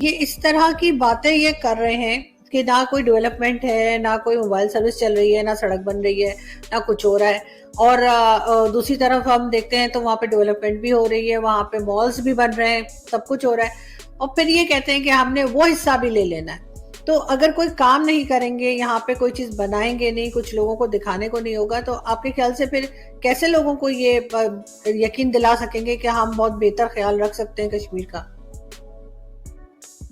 یہ اس طرح کی باتیں یہ کر رہے ہیں کہ نہ کوئی ڈیولپمنٹ ہے، نہ کوئی موبائل سروس چل رہی ہے، نہ سڑک بن رہی ہے، نہ کچھ ہو رہا ہے. اور دوسری طرف ہم دیکھتے ہیں تو وہاں پہ ڈیولپمنٹ بھی ہو رہی ہے، وہاں پہ مالز بھی بن رہے ہیں، سب کچھ ہو رہا ہے، اور پھر یہ کہتے ہیں کہ ہم نے وہ حصہ بھی لے لینا ہے. تو اگر کوئی کام نہیں کریں گے، یہاں پہ کوئی چیز بنائیں گے نہیں، کچھ لوگوں کو دکھانے کو نہیں ہوگا، تو آپ کے خیال سے پھر کیسے لوگوں کو یہ یقین دلا سکیں گے کہ ہم بہت بہتر خیال رکھ سکتے ہیں کشمیر کا؟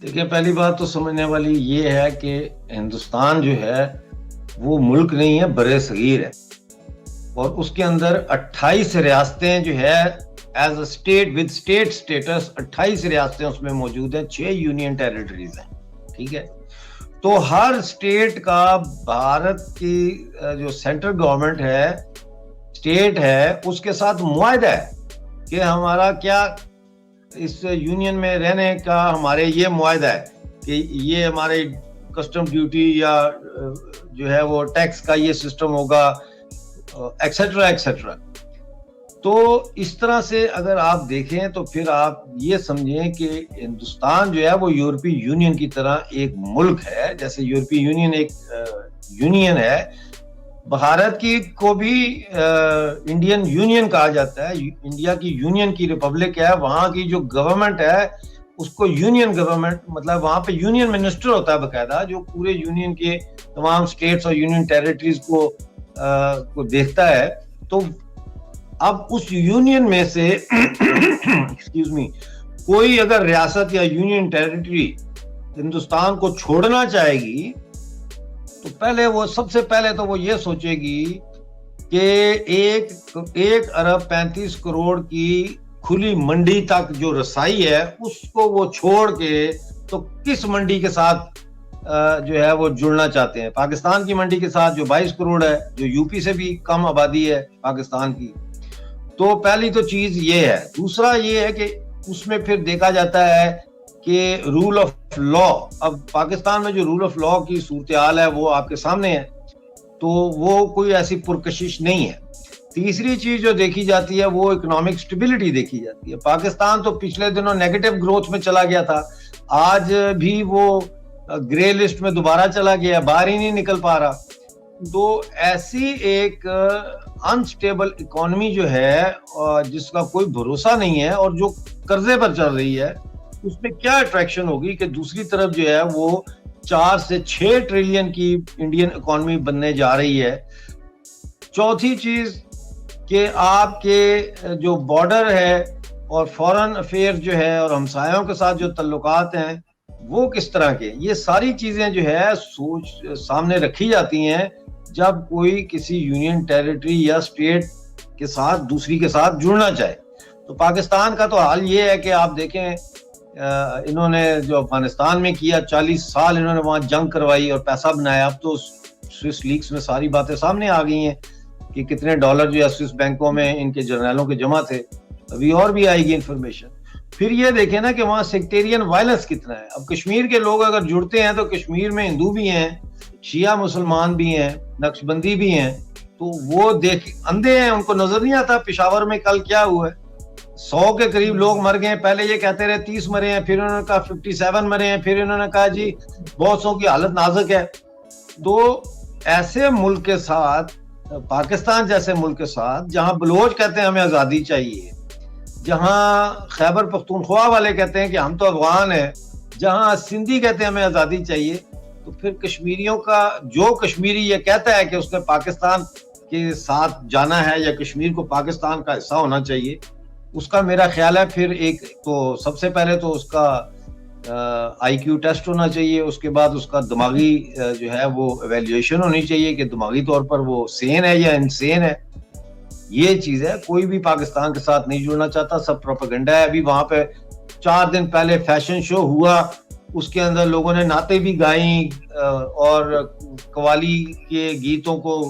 دیکھیں، پہلی بات تو سمجھنے والی یہ ہے کہ ہندوستان جو ہے وہ ملک نہیں ہے، برِ صغیر ہے، اور اس کے اندر 28 ریاستیں جو ہے as a state with state states 28 ریاستیں اس میں موجود ہیں، 6 یونین ٹیریٹریز ہیں. ٹھیک ہے، تو ہر اسٹیٹ کا بھارت کی جو سینٹرل گورنمنٹ ہے، اسٹیٹ ہے، اس کے ساتھ معاہدہ ہے کہ ہمارا کیا اس یونین میں رہنے کا ہمارے یہ معاہدہ ہے کہ یہ ہمارے کسٹم ڈیوٹی یا جو ہے وہ ٹیکس کا یہ سسٹم ہوگا، ایکسیٹرا ایکسیٹرا. تو اس طرح سے اگر آپ دیکھیں تو پھر آپ یہ سمجھیں کہ ہندوستان جو ہے وہ یورپی یونین کی طرح ایک ملک ہے، جیسے یورپی یونین ایک یونین ہے. بھارت کی کو بھی انڈین یونین کہا جاتا ہے، انڈیا کی یونین کی ریپبلک ہے، وہاں کی جو گورنمنٹ ہے اس کو یونین گورنمنٹ، مطلب وہاں پہ یونین منسٹر ہوتا ہے باقاعدہ، جو پورے یونین کے تمام اسٹیٹس اور یونین ٹیریٹریز کو دیکھتا ہے. تو اب اس یونین میں سے ایکسکیوز می کوئی اگر ریاست یا یونین ٹیریٹری ہندوستان کو چھوڑنا چاہے گی تو پہلے وہ سب سے پہلے تو وہ یہ سوچے گی کہ 1.35 ارب کی کھلی منڈی تک جو رسائی ہے اس کو وہ چھوڑ کے تو کس منڈی کے ساتھ جو ہے وہ جڑنا چاہتے ہیں. پاکستان کی منڈی کے ساتھ جو 22 کروڑ ہے، جو یو پی سے بھی کم آبادی ہے پاکستان کی. تو پہلی تو چیز یہ ہے. دوسرا یہ ہے کہ اس میں پھر دیکھا جاتا ہے کہ رول آف لا، اب پاکستان میں جو رول آف لا کی صورتحال ہے وہ آپ کے سامنے ہے، تو وہ کوئی ایسی پرکشش نہیں ہے. تیسری چیز جو دیکھی جاتی ہے وہ اکنامک سٹیبلٹی دیکھی جاتی ہے. پاکستان تو پچھلے دنوں نیگیٹو گروتھ میں چلا گیا تھا، آج بھی وہ گرے لسٹ میں دوبارہ چلا گیا، باہر ہی نہیں نکل پا رہا. تو ایسی ایک انسٹیبل اکانومی جو ہے جس کا کوئی بھروسہ نہیں ہے اور جو قرضے پر چل رہی ہے، اس میں کیا اٹریکشن ہوگی کہ دوسری طرف جو ہے وہ 4 سے 6 ٹریلین کی انڈین اکانومی بننے جا رہی ہے. چوتھی چیز کہ آپ کے جو بارڈر ہے اور فورن افیئر جو ہے اور ہمسایوں کے ساتھ جو تعلقات ہیں وہ کس طرح کے، یہ ساری چیزیں جو ہے سوچ سامنے رکھی جاتی ہیں جب کوئی کسی یونین ٹیریٹری یا اسٹیٹ کے ساتھ دوسری کے ساتھ جڑنا چاہے. تو پاکستان کا تو حال یہ ہے کہ آپ دیکھیں انہوں نے جو افغانستان میں کیا، 40 سال انہوں نے وہاں جنگ کروائی اور پیسہ بنایا. اب تو سوئس لیکس میں ساری باتیں سامنے آ گئی ہیں کہ کتنے ڈالر جو ہے سوئس بینکوں میں ان کے جرنیلوں کے جمع تھے. ابھی اور بھی آئے گی انفارمیشن. پھر یہ دیکھیں نا کہ وہاں سیکٹیرین وائلنس کتنا ہے. اب کشمیر کے لوگ اگر جڑتے ہیں تو کشمیر میں ہندو بھی ہیں، شیعہ مسلمان بھی ہیں، نقش بندی بھی ہیں، تو وہ اندھے ہیں، ان کو نظر نہیں آتا پشاور میں کل کیا ہوا ہے. 100 کے قریب لوگ مر گئے. پہلے یہ کہتے رہے 30 مرے ہیں، پھر انہوں نے کہا 57 مرے ہیں، پھر انہوں نے کہا جی بہت سو کی حالت نازک ہے. تو ایسے ملک کے ساتھ، پاکستان جیسے ملک کے ساتھ، جہاں بلوچ کہتے ہیں ہمیں آزادی چاہیے، جہاں خیبر پختونخوا والے کہتے ہیں کہ ہم تو افغان ہیں، جہاں سندھی کہتے ہیں ہمیں آزادی چاہیے، تو پھر کشمیریوں کا، جو کشمیری یہ کہتا ہے کہ اس نے پاکستان کے ساتھ جانا ہے یا کشمیر کو پاکستان کا حصہ ہونا چاہیے، اس کا میرا خیال ہے پھر ایک تو سب سے پہلے تو اس کا آئی کیو ٹیسٹ ہونا چاہیے، اس کے بعد اس کا دماغی جو ہے وہ ایویلیویشن ہونی چاہیے کہ دماغی طور پر وہ سین ہے یا انسین ہے. یہ چیز ہے. کوئی بھی پاکستان کے ساتھ نہیں جڑنا چاہتا، سب پروپیگنڈا ہے. ابھی وہاں پہ 4 دن پہلے فیشن شو ہوا، اس کے اندر لوگوں نے نعتیں بھی گائیں اور قوالی کے گیتوں کو،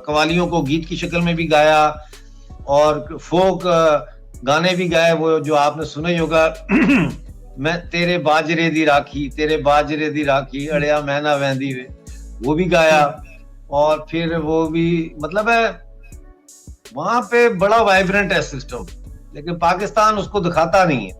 قوالیوں کو گیت کی شکل میں بھی گایا اور فوک گانے بھی گائے. وہ جو آپ نے سنا ہی ہوگا، میں تیرے باجرے دی راکھی، تیرے باجرے دی راکھی اڑیا میں نہ ویندی وے، وہ بھی گایا. اور پھر وہ بھی مطلب ہے وہاں پہ بڑا وائبرنٹ ہے سسٹم، لیکن پاکستان اس کو دکھاتا نہیں ہے.